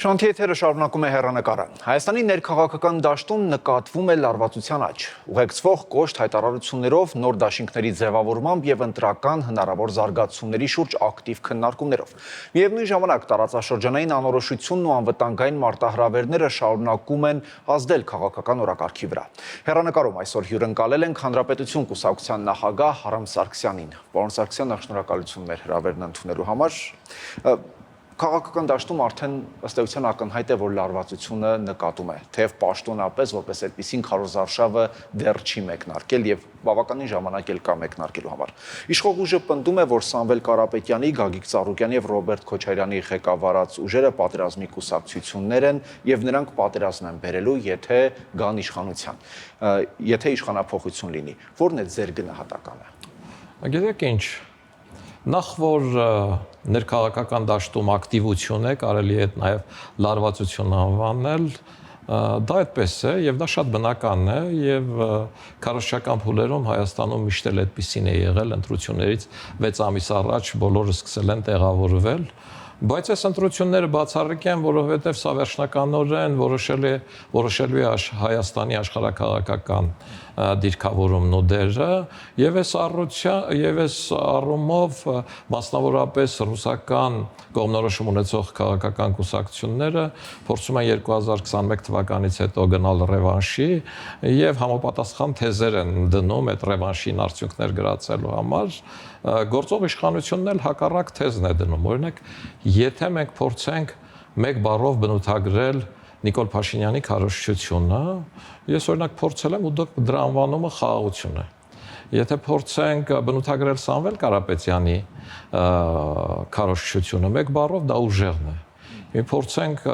Շանթի եթերը շարունակում է հեռանկարը։ Հայաստանի ներքաղաքական դաշտում նկատվում է լարվածության աճ։ Ուղեկցվող կոշտ հայտարարություններով, նոր դաշինքների ձևավորմամբ եւ ընտրական հնարավոր զարգացումների շուրջ ակտիվ քննարկումներով։ Միևնույն ժամանակ տարածաշրջանային անորոշությունն ու անվտանգային մարտահրավերները շարունակում են ազդել քաղաքական օրակարգի վրա։ Հեռանկարում այսօր հյուրընկալել ենք Հանրապետություն կուսակցության նախագահ Արամ Սարգսյանին։ Պարոն Սարգսյան, շնորհակալություն մեր հրավերն ընդունելու համար։ Քաղաքական դաշտում արդեն ըստ էության ակնհայտ է, որ լարվածությունը նկատում է, թեև պաշտոնապես որպես այդպիսին քարոզարշավը դեռ չի մեկնարկել եւ բավականին ժամանակ էլ կա մեկնարկելու համար։ Իշխող ուժը պնդում է, որ Սամվել Կարապետյանի, Գագիկ Ծառուկյանի եւ Ռոբերտ Քոչարյանի ղեկավարած ուժերը պատերազմի կուսակցություններ են եւ նրանք պատերազմ են բերելու, եթե գան իշխանության, եթե իշխանափոխություն լինի։ Որն է ձեր գնահատականը։ Գիտեք ինչ, նախ որ ներքաղաքական դաշտում ակտիվություն է, կարելի է նաև լարվածություն անվանել, դա այդպես է եւ դա շատ բնական է եւ քարոզչական փուլերում Հայաստանում միշտ էլ այդպեսին է եղել, ընտրություններից 6 ամիս առաջ բոլորը սկսել են տեղավորվել, բայց այս ընտրությունները բացառիկ են, որովհետեւ սա վերջնականորեն որոշելու է Հայաստանի աշխարհաքաղաքական դիրքավորումն ու դերը եւ այս առումով մասնավորապես ռուսական կողմնորոշում ունեցող քաղաքական կուսակցությունները փորձում են 2021 թվականից հետո գնալ ռևանշի եւ համապատասխան թեզեր են դնում այդ ռևանշին արդյունքներ գրացելու համար գործող իշխանությունն էլ հակառակ թեզն է դնում օրինակ եթե մենք փորձենք մեկ բառով բնութագրել Նիկոլ Փաշինյանի քարոզչությունը, ես օրինակ փորձել եմ ու դրա անվանումը խաղաղություն է։ Եթե փորձենք բնութագրել Սամվել Կարապետյանի քարոզչությունը, մեկ բառով դա ուժեղն է։ Մի փորձենք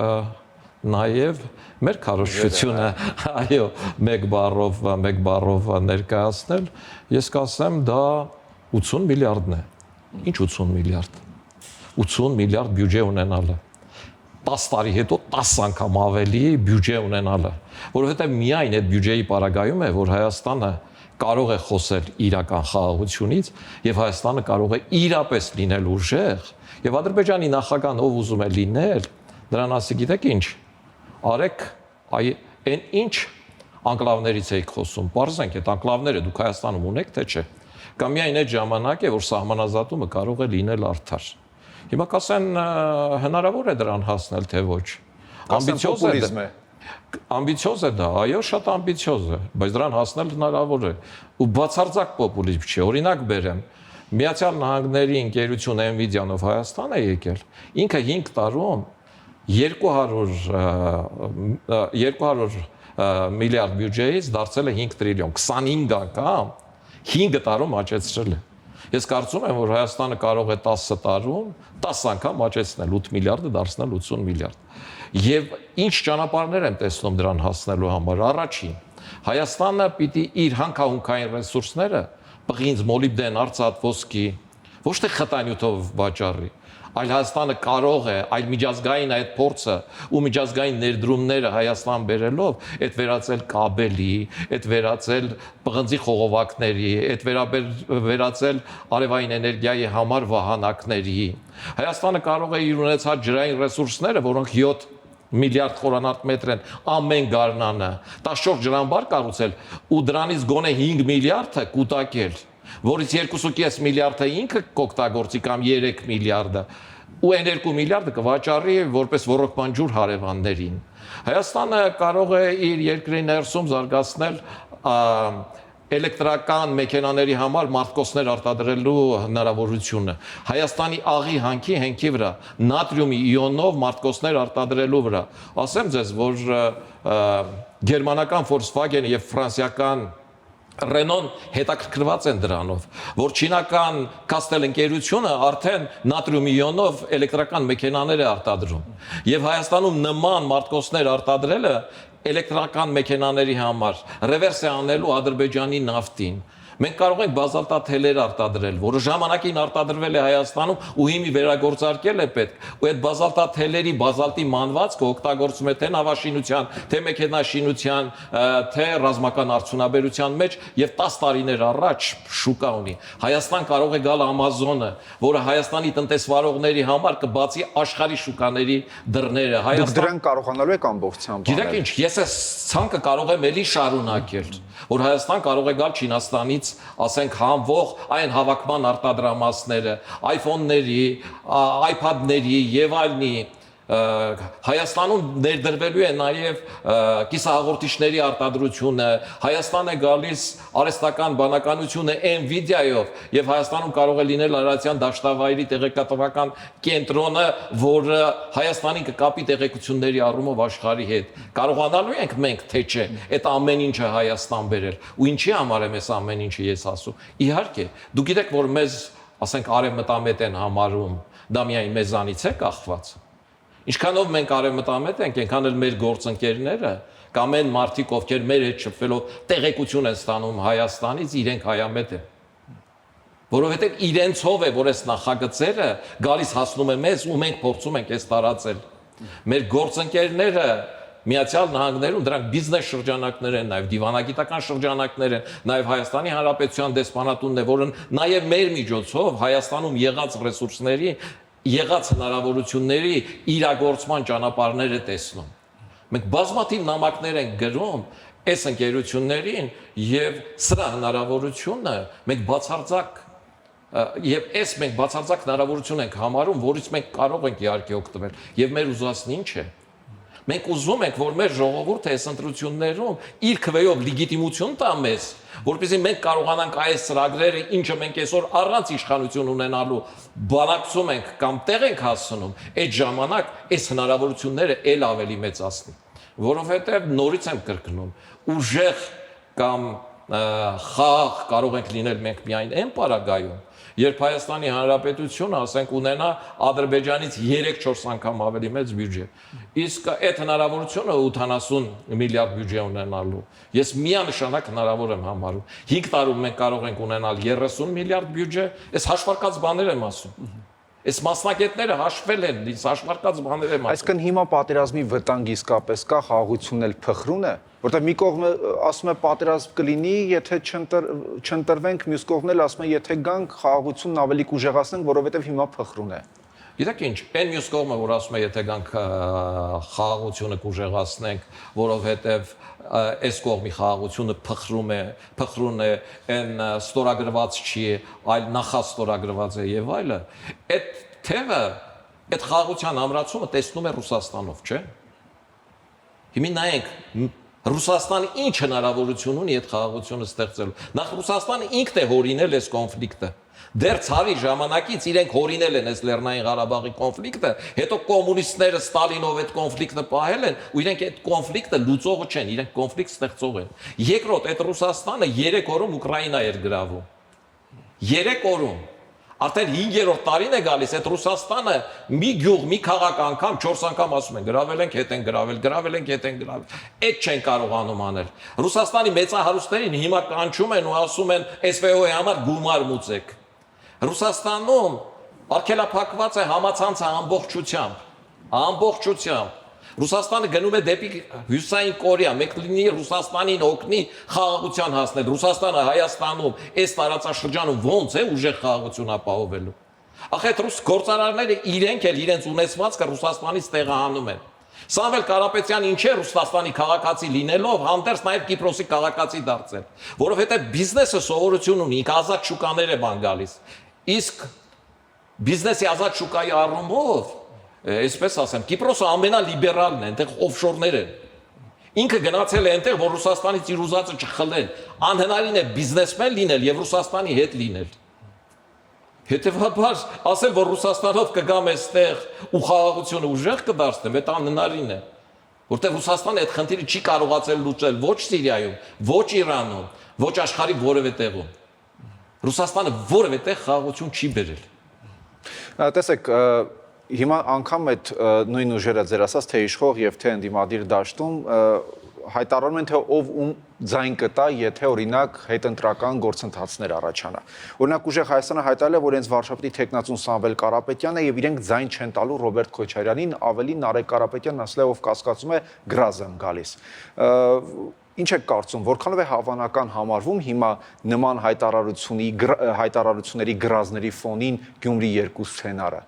նաև մեր քարոզչությունը, այո, մեկ բառով ներկայացնել, ես կասեմ դա 80 միլիարդն է։ Ինչ 80 միլիարդ։ 80 միլիարդ բյուջե ունենալը 10 տարի հետո 10 անգամ ավելի բյուջե ունենալը, որովհետև միայն այդ բյուջեի պարագայում է, որ Հայաստանը կարող է խոսել իրական խաղաղությունից եւ Հայաստանը կարող է իրապես լինել ուժեղ եւ Ադրբեջանի նախագահն ով ուզում է լինել, նրան ասի գիտեք ինչ, արեք այն ինչ անկլավներից եք խոսում, բարձենք այդ անկլավները դուք Հայաստանում ունեք թե չէ, կամ միայն այդ ժամանակ է, որ սահմանազատումը կարող է լինել արդար։ Հիմա կասեն հնարավոր է դրան հասնել թե ոչ։ Ամբիցիոզ է դա, այո, շատ ամբիցիոզ է, բայց դրան հասնել հնարավոր է։ Ու բացարձակ պոպուլիզմ չի։ Օրինակ բերեմ, Միացյալ Նահանգների ընկերություն Nvidia-ով Հայաստան է եկել, ինքը 5 տարում 200 միլիարդ բյուջեից դարձել է 5 տրիլիոն, 25 անգամ 5 տարում աճեցրել է։ Ես կարծում եմ, որ Հայաստանը կարող է 10 տարում 10 անգամ աճեցնել 8 միլիարդը դարձնել 80 միլիարդ։ Եվ ինչ ճանապարհներ են տեսնում դրան հասնելու համար։ Առաջին, Հայաստանը պիտի իր հանքահունքային ռեսուրսները պղինձ, մոլիբդեն, արծաթ, ոսկի ոչ թե խտանյութով վաճառի, այլ Հայաստանը կարող է այլ միջազգային այդ փորձը ու միջազգային ներդրումները Հայաստան բերելով այդ վերածել կաբելի, այդ վերածել պղնձի խողովակների, այդ վերածել արևային էներգիայի համար վահանակների։ Հայաստանը կարող է իր ունեցած ջրային ռեսուրսները, որոնք 7 միլիարդ խորանարդ մետր են ամեն գարնանը, 14 ջրամբար կառուցել ու դրանից գոնե 5 միլիարդը կուտակել, որից 2.5 միլիարդը ինքը կօգտագործի կամ 3 միլիարդը ու այն 2 միլիարդը կվաճառի որպես ոռոգման ջուր հարևաններին։ Հայաստանը կարող է իր երկրի ներսում զարգացնել էլեկտրական մեքենաների համար մարտկոցներ արտադրելու հնարավորությունը։ Հայաստանի աղի հենքի վրա նատրիումի իոնով մարտկոցներ արտադրելու վրա։ Ասեմ ձեզ, որ գերմանական Volkswagen եւ ֆրանսիական Renault հետաքրքրված են դրանով, որ չինական Castel ընկերությունը արդեն նատրիումի իոնով էլեկտրական մեքենաներ է արտադրում։ Եվ Հայաստանում նման մարտկոցներ արտադրելը էլեկտրական մեքենաների համար ռևերս է անելու Ադրբեջանի նավթին, Մենք կարող ենք բազալտաթելեր արտադրել, որը ժամանակին արտադրվել է Հայաստանում ու հիմի վերագործարկել է պետք։ Ու այդ բազալտաթելերի բազալտի մանվածքը օգտագործում է թե նավաշինության, թե մեքենաշինության, թե ռազմական արդյունաբերության մեջ եւ 10 տարիներ առաջ շուկա ունի։ Հայաստան կարող է գալ Ամազոնը, որը Հայաստանի տնտեսվարողների համար կբացի աշխարհի շուկաների դռները։ Դուք դրան կարողանալու եք ամբողջությամբ։ Գիտեք ինչ, ես այս ցանկը կարող եմ էլի շարունակել, որ Հայաստան կարող է գալ Չինաստանից, ասենք համվող այն հավաքման արտադրամասները, iPhone-ների, iPad-ների եւ այլնի, Հայաստանում ներդրվելու է նաև կիսահաղորդիչների արտադրությունը, Հայաստան է գալիս արհեստական բանականությունը Nvidia-ով եւ Հայաստանում կարող է լինել Արարատյան դաշտավայրի տեղեկատվական կենտրոնը, որը Հայաստանին կկապի տեղեկությունների առումով աշխարհի հետ։ Կարողանալու ենք մենք թե չէ այդ ամեն ինչը Հայաստան բերել։ Ու ինչի համար եմ այս ամեն ինչը ես ասում։ Իհարկե, դուք գիտեք, որ մեզ, ասենք, արևմտամետ են համարում, դա միայն մեզանից է կախված։ Ինչքանով մենք արևմտամետ ենք, այնքան էլ մեր գործընկերները կամ այն մարդիկ, ովքեր մեր հետ շփվելով տեղեկություն են ստանում Հայաստանից, իրենք հայամետ են։ Որովհետև իրենցով է, որ այս նախագծերը գալիս հասնում է մեզ ու մենք փորձում ենք այս տարածել։ Մեր գործընկերները Միացյալ Նահանգներում դրանք բիզնես շրջանակներ են, նաև դիվանագիտական շրջանակներ են, նաև Հայաստանի Հանրապետության դեսպանատունն է, որը նաև մեր միջոցով Հայաստանում եղած ռեսուրսների եղած հնարավորությունների իրագործման ճանապարհներ է տեսնում։ Մենք բազմաթիվ նամակներ ենք գրում այս ընկերություններին եւ սրա հնարավորությունը մենք բացարձակ եւ այս մենք բացարձակ հնարավորություն ենք համարում, որից մենք կարող ենք իհարկե օգտվել եւ մեր ուզածն ինչ է։ Մենք ուզում ենք, որ մեր ժողովուրդը այս ընտրություններում իր քվեով լեգիտիմություն տա մեզ, որպեսզի մենք կարողանանք այս ծրագրերը, ինչը մենք այսօր առանց իշխանություն ունենալու բանակցում ենք կամ տեղ ենք հասնում, այդ ժամանակ այս հնարավորությունները ել ավելի մեծացնի, որովհետև նորից եմ կրկնում, ուժեղ կամ խաղ կարող ենք լինել մենք միայն այն պարագայում, երբ Հայաստանի Հանրապետությունը, ասենք, ունենա Ադրբեջանից 3-4 անգամ ավելի մեծ բյուջե։ Իսկ այդ հնարավորությունը 80 միլիարդ բյուջե ունենալու, ես միանշանակ հնարավոր եմ համարում։ 5 տարում մենք կարող ենք ունենալ 30 միլիարդ բյուջե, այս հաշվարկած բաներ եմ ասում։ Այս մասնակիցները հաշվել են, հաշվարկած բաներ եմ ասում։ Այսինքն հիմա պատերազմի վտանգ իսկապես կա, խաղաղությունն էլ փխրուն է, որտեղ մի կողմը ասում է պատերազմ կլինի, եթե չընտրվենք, մյուս կողմն էլ ասում է, եթե գանք, խաղաղությունն ավելի կուժեղացնենք, որովհետև հիմա փխրուն է։ Գիտեք ինչ, այն մյուս կողմը, որ ասում է, եթե գանք խաղաղությունը կուժեղացնենք, որովհետև այս կողմի խաղաղությունը փխրուն է, այն ստորագրված չի, այլ նախաստորագրված է եւ այլը, այդ թևը, այդ խաղաղության ամրացումը տեսնում է Ռուսաստանով, չէ՞։ Հիմա նայենք Ռուսաստանը ինչ հնարավորություն ունի այդ խաղաղությունը ստեղծելու։ Նախ Ռուսաստանը ինքն է հորինել այս կոնֆլիկտը։ Դեռ ցարի ժամանակից իրենք հորինել են այս Լեռնային Ղարաբաղի կոնֆլիկտը, հետո կոմունիստները Ստալինով այդ կոնֆլիկտը պահել են, ու իրենք այդ կոնֆլիկտը լուծողը չեն, իրենք կոնֆլիկտ ստեղծող են։ Երկրորդ, այդ Ռուսաստանը 3 օրում Ուկրաինա էր գրավում։ 3 օրում։ Արդեն 5-րդ տարին է գալիս, այդ Ռուսաստանը մի գյուղ, մի քաղաք անգամ 4 անգամ ասում են, գրավել ենք, հետ են գրավել, գրավել ենք, հետ են գրավել։ Այդ չեն կարողանում անել։ Ռուսաստանի մեծահարուստերին հիմա կանչում են ու ասում են SVO-ի համար գումար մուծեք։ Ռուսաստանում արգելափակված է համացանցը ամբողջությամբ։ Ռուսաստանը գնում է դեպի Հյուսիսային Կորեա, մեկ լինի Ռուսաստանին օգնի խաղաղության հասնել։ Ռուսաստանը Հայաստանում այս տարածաշրջանում ո՞նց է ուժեղ խաղաղություն ապահովելու։ Ախ այդ ռուս գործարարները իրենք էլ իրենց ունեցվածքը Ռուսաստանից տեղահանում են։ Սամվել Կարապետյանը ինչ է Ռուսաստանի քաղաքացի լինելով, հանդերձ նաև Կիպրոսի քաղաքացի դարձել, որովհետև բիզնեսը սովորություն ունի, ինքը ազատ շուկաներ է բան գալիս։ Իսկ բիզնեսի ազատ շուկայի առումով, այսպես ասեմ, Կիպրոսը ամենալիբերալն է, այնտեղ օֆշորներ են։ Ինքը գնացել է այնտեղ, որ Ռուսաստանից իր ուզածը չխլեն, անհնարին է բիզնեսմեն լինել եւ Ռուսաստանի հետ լինել։ Հետևաբար, ասել, որ Ռուսաստանով կգամ այստեղ ու խաղաղությունը ուժեղ կդարձնեմ, դա անհնարին է։ Որտեղ Ռուսաստանը այդ խնդիրը չի կարողացել լուծել ոչ Սիրիայում, ոչ Իրանում, ոչ աշխարհի որևէ տեղում։ Ռուսաստանը որևէ տեղ խաղաղություն չի բերել։ Տեսեք, հիմա անգամ այդ նույն ուժերը ձեր ասած թե իշխող եւ թե ընդդիմադիր դաշտում հայտարարում են, թե ով ում ձայն կտա, եթե օրինակ հետընտրական գործընթացներ առաջանա։ Օրինակ ուժեղ Հայաստանը հայտարարել է, որ հենց Վարշավետի թեկնածուն Սամվել Կարապետյանը եւ իրենք ձայն չեն տալու Ռոբերտ Քոչարյանին, ավելի Նարեկ Կարապետյանն ասել է, ով կասկածում է գրազ եմ գալիս։ Ինչ եք կարծում, որքանով է հավանական համարվում հիմա նման հայտարարությունների գրազների ֆոնին Գյումրի 2 սցենարը։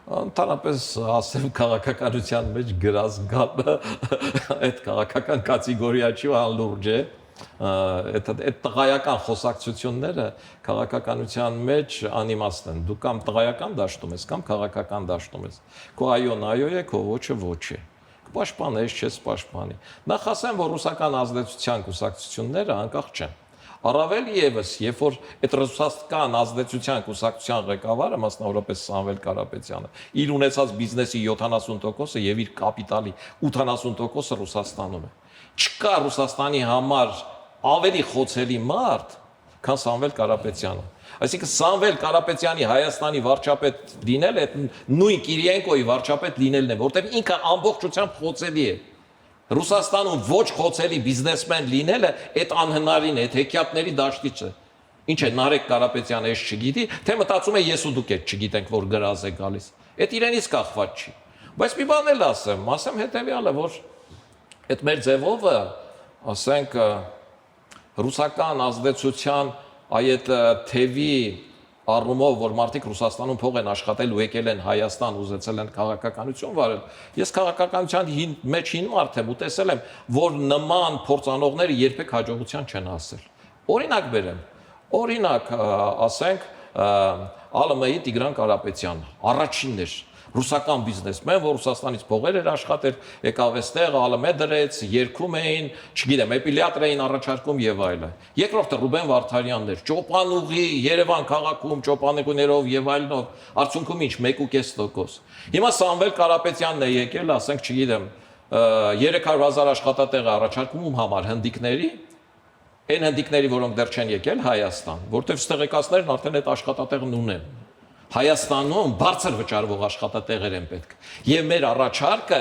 Ընդհանրապես ասեմ քաղաքականության մեջ գրած գալը այդ քաղաքական կատեգորիա չի, անլուրջ է։ Այդ տղայական խոսակցությունները քաղաքականության մեջ անիմաստ են։ Դու կամ տղայական դաշտում ես, կամ քաղաքական դաշտում ես։ Քո այոն այո է, քո ոչը ոչ է։ Պաշտպանես, չես պաշտպանի։ Նախ ասեմ, որ ռուսական ազդեցության կուսակցությունները անկախ չեն։ Առավել եւս, երբ որ այդ ռուսաստան ազդեցության կուսակցության ղեկավարը, մասնավորապես Սամվել Կարապետյանը, իր ունեցած բիզնեսի 70%-ը եւ իր կապիտալի 80%-ը Ռուսաստանում է։ Չկա Ռուսաստանի համար ավելի խոցելի մարդ, քան Սամվել Կարապետյանը։ Այսինքն Սամվել Կարապետյանի Հայաստանի վարչապետ լինելը այդ նույն Կիրիենկոյի վարչապետ լինելն է, որտեղ ինքը ամբողջությամբ խոցելի է։ Ռուսաստանում ոչ խոցելի բիզնեսմեն լինելը այդ անհնարին է, այդ հեքիաթների դաշտից է։ Ինչ է Նարեկ Կարապետյանը էս չգիտի, թե մտածում է ես ու դուք եք չգիտենք, որ գրազ է գալիս։ Այդ իրենից կախված չի։ Բայց մի բան էլ ասեմ հետեւյալը, որ այդ մեր ձևովը, ասենք, ռուսական ազդեցության այդ թևի առումով, որ մարդիկ Ռուսաստանում փող են աշխատել ու եկել են Հայաստան, ուզեցել են քաղաքականություն վարել։ Ես քաղաքականության մեջ հին մարդ եմ ու տեսել եմ, որ նման փորձանողները երբեք հաջողության չեն հասել։ Օրինակ բերեմ, օրինակ ասենք ԱԼՄ-ի Տիգրան Կարապետյան, առաջինն էր ռուսական բիզնեսմեն, որ Ռուսաստանից փողեր էր աշխատել, եկավ այստեղ, ԱԼՄ դրեց, երգում էին, չգիտեմ, էպիլյատր էին առաջարկում եւ այլն։ Երկրորդը Ռուբեն Վարդանյանն էր, Ճոպանուղի, Երևան քաղաքում ճոպանուղիներով եւ այլնով, արդյունքում ինչ 1.5%։ Հիմա Սամվել Կարապետյանն է եկել, ասենք, չգիտեմ, 300,000 աշխատատեղ առաջարկում ում համար հնդիկների, այն հնդիկների, որոնք դեռ չեն եկել Հայաստան, որտեղ ստեղեկացներն արդեն այդ աշխատատեղն ունեն։ Հայաստանում բարձր վճարվող աշխատատեղեր են պետք։ Եվ մեր առաջարկը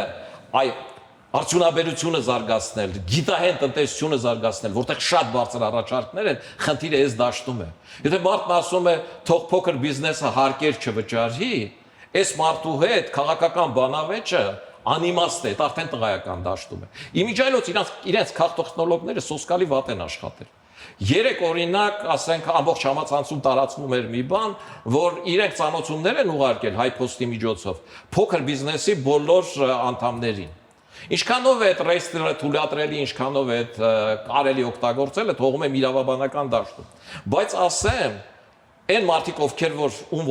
արդյունաբերությունը զարգացնել, գիտահեն տնտեսությունը զարգացնել, որտեղ շատ բարձր առաջարկներ են, խնդիրը այս դաշտում է։ Եթե մարդն ասում է, թող փոքր բիզնեսը հարկեր չվճարի, այս մարդու հետ քաղաքական բանավեճը անիմաստ է, դա արդեն տղայական դաշտում է։ Իմիջիայլոց իրենց քաղտեխնոլոգները սոսկալի վատ են աշխատել։ Երեք օրինակ, ասենք, ամբողջ համացանցում տարածվում էր մի բան, որ իրենք ծանոթություններ են ուղարկել HiPost-ի միջոցով փոքր բիզնեսի բոլոր անդամներին։ Ինչքանով է այդ ռեյստրը թույլատրելի, ինչքանով է այդ կարելի օգտագործելը, թողում եմ իրավաբանական դաշտում։ Բայց ասեմ, այն մարդիկ, ովքեր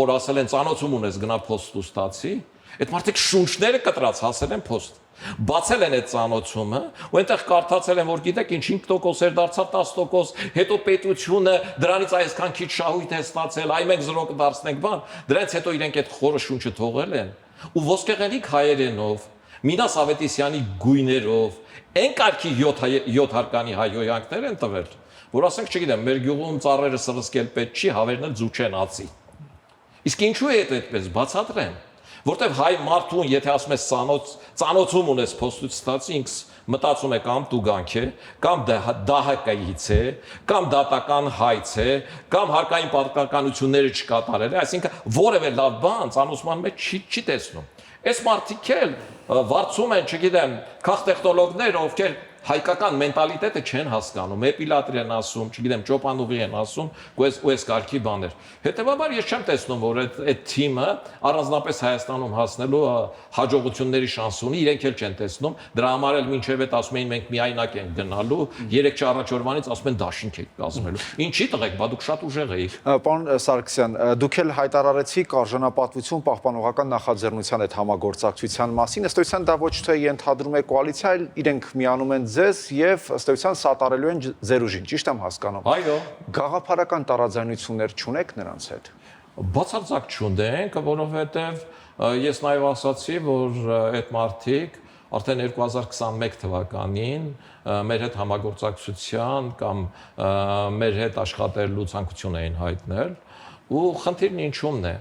որ ասել են ծանոթում ունես գնա փոստը ստացի, այդ մարդիկ շունչները կտրած հասել են փոստ։ Բացել են այդ ծանոթումը, ու այնտեղ կարդացել են, որ գիտեք ինչ 5% էր դարձավ 10%, հետո պետությունը դրանից այսքան քիչ շահույթ է ստացել, այ մենք 0 կդարձնենք բան, դրանից հետո իրենք այդ խորը շունչը թողել են։ Ու ոսկեղենիկ հայերենով, Մինաս Ավետիսյանի գույներով, այն կարգի 7 հարկանի հայհոյանքներ են տվել, որ ասենք, չգիտեմ, մեր գյուղում ծառերը սրսկել պետք չի, հավերն էլ ձու չեն ածի։ Իսկ ինչու է այդպես, բացատրեմ։ Որտեվ հայ մարդուն, եթե ասում ես ծանոթում ունես փոստից ստացի, ինքս մտածում է կամ տուգանք է, կամ դահակայից է, կամ դատական հայց է, կամ հարկային պատկանությունները չկատարել է, այսինքն որևէ լավ բան ծանոթման մեջ չի տեսնում։ Այս մարդիկ էլ վարձում են, չգիտեմ, քաղտեխնոլոգներ, ովքեր հայկական մենտալիտետը չեն հասկանում, էպիլատր են ասում, չգիտեմ, ճոպանուղի են ասում, ու այս կարգի բաներ։ Հետևաբար ես չեմ տեսնում, որ այդ թիմը առանձնապես Հայաստանում հասնելու հաջողությունների շանս ունի, իրենք էլ չեն տեսնում, դրա համար էլ մինչև այդ ասում էին մենք միայնակ ենք գնալու, 3 առաջ օրվանից ասում են դաշինք եք կազմելու։ Ինչի տղեկ, բա դուք շատ ուժեղ էիք։ Պարոն Սարգսյան, դուք էլ հայտարարեցիք արժանապատվություն պահպանողական նախաձեռնության այդ համագործակցության մասին, ըստ էության դա ոչ թե ենթադրում է կոալիցիա, այլ իրենք միանում են ձեզ եւ ըստ էության սատարելու են ձեր ուժին, ճիշտ եմ հասկանում։ Այո։ Գաղափարական տարաձայնություններ չունեք նրանց հետ։ Բացարձակ չունենք, որովհետեւ ես նաեւ ասացի, որ այդ մարդիկ արդեն 2021 թվականին մեր հետ համագործակցության կամ մեր հետ աշխատելու ցանկություն էին հայտնել ու խնդիրն ինչումն է։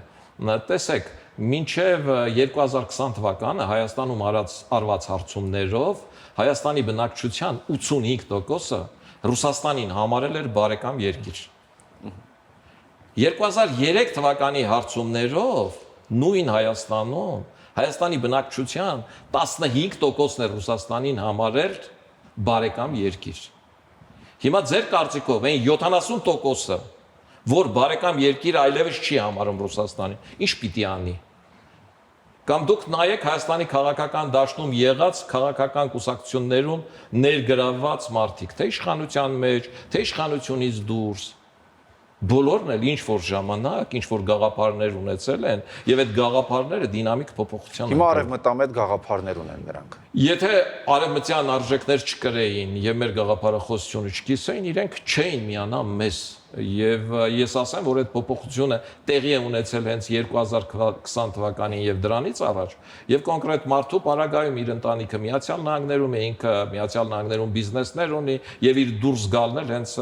Տեսեք, մինչև 2020 թվականը Հայաստանում արված հարցումներով Հայաստանի բնակչության 85%-ը Ռուսաստանին համարել էր բարեկամ երկիր։ 2003 թվականի հարցումներով նույն Հայաստանում Հայաստանի բնակչության 15%-ն է Ռուսաստանին համարել բարեկամ երկիր։ Հիմա ձեր կարծիքով այն 70%-ը, որ բարեկամ երկիր այլևս չի համարում Ռուսաստանին, ինչ պիտի անի։ Կամ դուք նայեք Հայաստանի քաղաքական դաշտում եղած քաղաքական կուսակցություններում ներգրավված մարդիկ, թե իշխանության մեջ, թե իշխանությունից դուրս, բոլորն էլ ինչ որ ժամանակ, ինչ որ գաղափարներ ունեցել են, եւ այդ գաղափարները դինամիկ փոփոխության Հիմա արևմտամետ գաղափարներ ունեն նրանք։ Եթե արևմտյան արժեքներ չկրեին եւ մեր գաղափարախոսությունը չկիսեին, իրենք չէին միանա մեզ։ Եվ ես ասեմ, որ այդ փոփոխությունը տեղի է ունեցել հենց 2020 թվականին եւ դրանից առաջ, եւ կոնկրետ մարդու պարագայում իր ընտանիքը Միացյալ Նահանգներում է, ինքը Միացյալ Նահանգներում բիզնեսներ ունի եւ իր դուրս գալն էլ հենց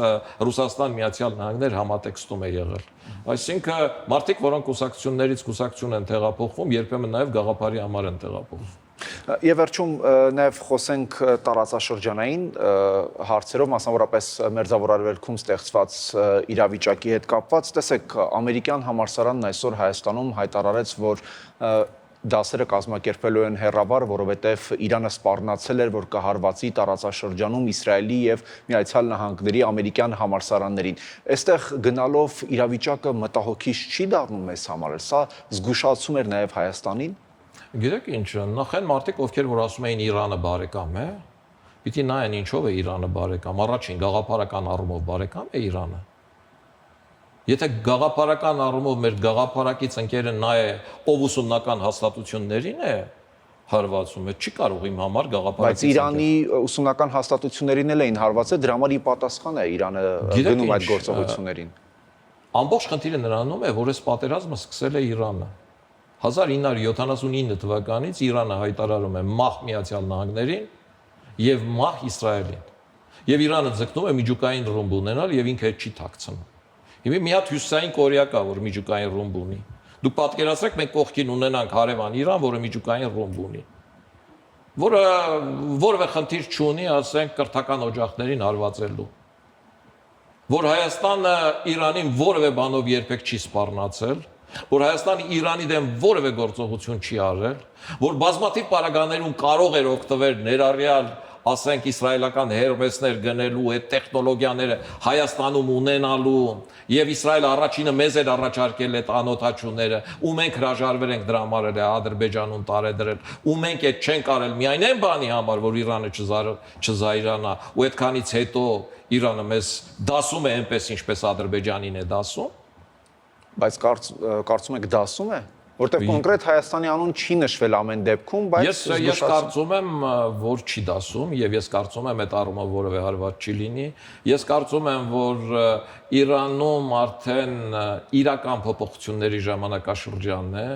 Ռուսաստան Միացյալ Նահանգներ համատեքստում է եղել։ Այսինքն մարդիկ, որոնք կուսակցություններից կուսակցություն են տեղափոխվում, երբեմն նաեւ գաղափարի համար են տեղափոխվում։ Եվ վերջում նաև խոսենք տարածաշրջանային հարցերով, մասնավորապես Մերձավոր Արևելքում ստեղծված իրավիճակի հետ կապված։ Տեսեք, ամերիկյան համալսարանն այսօր Հայաստանում հայտարարեց, որ դասերը կազմակերպելու են հեռավար, որովհետև Իրանը սպառնացել էր, որ կհարվածի տարածաշրջանում Իսրայելի եւ Միացյալ Նահանգների ամերիկյան համալսարաններին։ Այստեղ գնալով իրավիճակը մտահոգիչ չի դառնում մեզ համար։ Սա զգուշացում էր նաև Հայաստանին։ Գիտեք ինչ, նախ այն մարդիկ, ովքեր որ ասում էին Իրանը բարեկամ է, պիտի նայեն ինչով է Իրանը բարեկամ, առաջին գաղափարական առումով բարեկամ է Իրանը։ Եթե գաղափարական առումով մեր գաղափարակից ընկերը նայ ով ուսումնական հաստատություններին է հարվածում, չի կարող իմ համար գաղափարակից։ Բայց Իրանի ուսումնական հաստատություններին էլ էին հարվածել, դրա համար ի պատասխան է Իրանը գնում այդ գործողություններին։ Ամբողջ խնդիրը նրանում է, որ այս պատերազմը սկսել է Իրանը։ 1979 թվականից Իրանը հայտարարում է մահ Միացյալ Նահանգներին եւ մահ Իսրայելին։ Եվ Իրանը ձգտում է միջուկային ռումբ ունենալ եւ ինքը չի թաքցնում։ Հիմա մի հատ հյուսիսային Կորեա կա, որ միջուկային ռումբ ունի։ Դուք պատկերացրեք, մենք կողքին ունենանք հարևան Իրան, որը միջուկային ռումբ ունի, որը որևէ խնդիր չունի, ասենք, կրթական օջախներին հարվածելու։ Որ Հայաստանը Իրանին որևէ բանով երբեք չի սպառնացել, որ Հայաստանը Իրանի դեմ որևէ գործողություն չի արել, որ բազմաթիվ պարագաներում կարող էր օգտվել ներառյալ, ասենք, իսրայելական հերմեսներ գնելու, այդ տեխնոլոգիաները Հայաստանում ունենալու, եւ Իսրայելը առաջինը մեզ էր առաջարկել այդ անօթաչուները, ու մենք հրաժարվել ենք դրա համար Ադրբեջանում տարեդրել, ու մենք այդ չենք արել միայն այն բանի համար, որ Իրանը չզայրանա, ու այդքանից հետո Իրանը մեզ դասում է այնպես, ինչպես Ադրբեջանին է դասում։ Բայց կարծում եք դասում է, որտեղ կոնկրետ Հայաստանի անուն չի նշվել ամեն դեպքում, բայց ես կարծում եմ, որ չի դասում, եւ ես կարծում եմ այդ առումով որևէ հարված չի լինի։ Ես կարծում եմ, որ Իրանում արդեն իրական փոփոխությունների ժամանակաշրջանն է,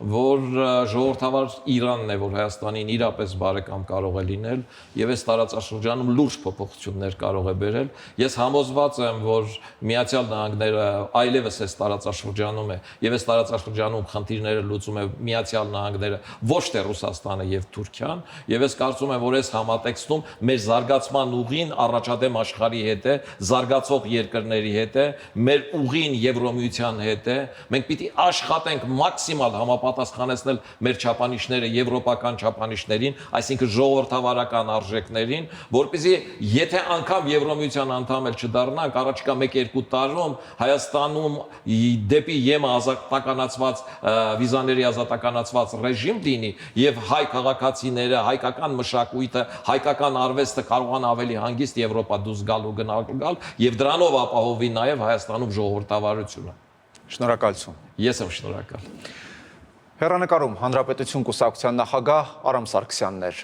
որ ժողովրդավար Իրանն է, որ Հայաստանին իրապես բարեկամ կարող է լինել եւ այս տարածաշրջանում լուրջ փոփոխություններ կարող է բերել։ Ես համոզված եմ, որ Միացյալ Նահանգները այլևս այս տարածաշրջանում է եւ այս տարածաշրջանում խնդիրները լուծում է Միացյալ Նահանգները, ոչ թե Ռուսաստանը եւ Թուրքիան, եւ ես կարծում եմ, որ այս համատեքստում մեր զարգացման ուղին առաջադեմ աշխարհի հետ է, զարգացող երկրների հետ է, մեր ուղին Եվրոմիության հետ է։ Մենք պիտի աշխատենք մաքսիմալ համապատասխանեցնել մեր չափանիշները եվրոպական չափանիշներին, այսինքն ժողովրդավարական արժեքներին, որպեսզի եթե անգամ Եվրոմիության անդամ էլ չդառնանք, առաջիկա 1-2 տարում Հայաստանում դեպի ԵՄ ազատականացված վիզաների ազատականացված ռեժիմ լինի եւ հայ քաղաքացիները, հայկական մշակույթը, հայկական արվեստը կարողան ավելի հանգիստ Եվրոպա դուրս գալ ու գնալ եւ դրանով ապահովի նաեւ Հայաստանում ժողովրդավարությունը։ Շնորհակալություն։ Ես եմ շնորհակալ։ Հեռանկարում Հանրապետություն կուսակցության նախագահ Արամ Սարգսյանն էր։